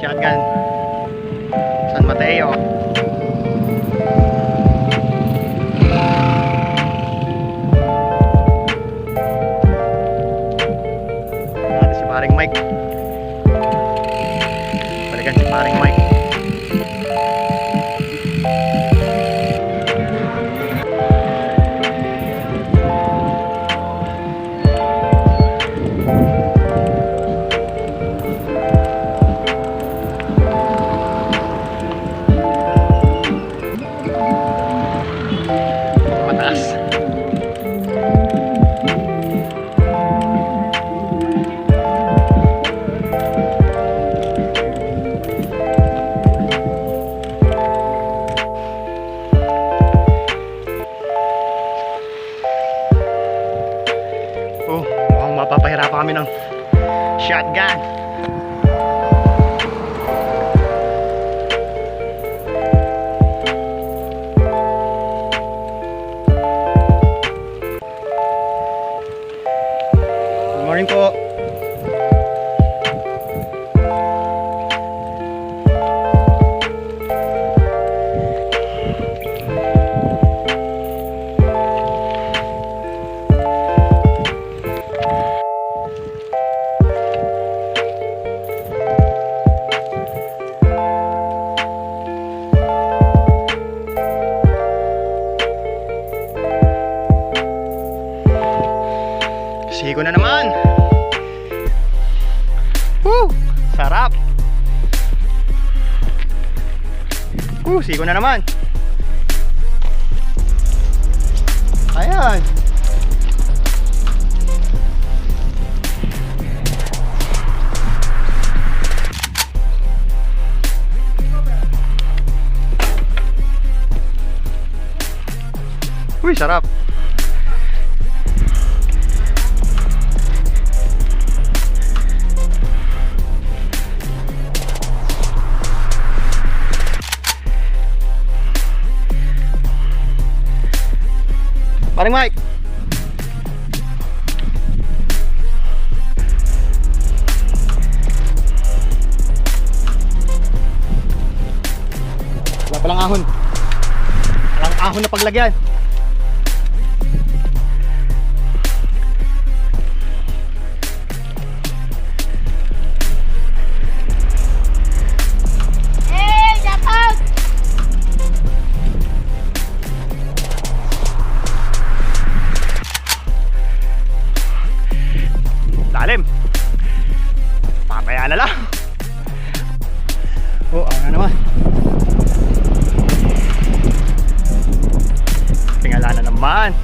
shotgun San Mateo. Natin si paring Mike. Balikan si paring Mike. Mapapahirapan kami ng shotgun. Good morning po. Sigo na naman. Woo! Sarap. Sigo na naman. Ayan. Sarap. Paring Mike. Wala palang ahon. Walang ahon na paglagyan. Lalim. Papaya na lang. Ano naman. Tingala na naman.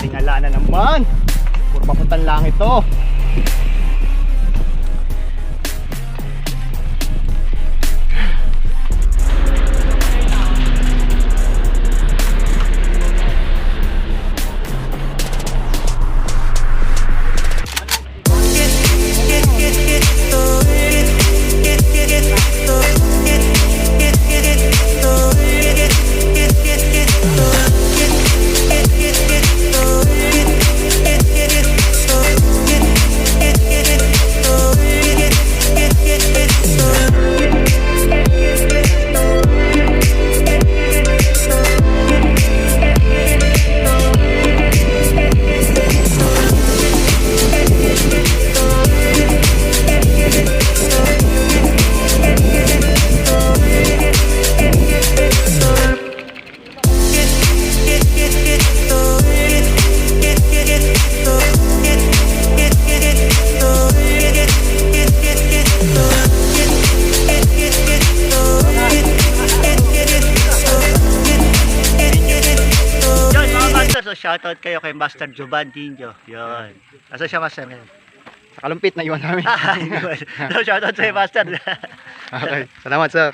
Tingala na naman. Puro papuntang langit to. So shoutout kayo kay Master Jovan Dinjo. Yun. Asa siya Master ngayon? Sa kalumpit na iwan namin. So shoutout sa Master. Okay. Salamat sir.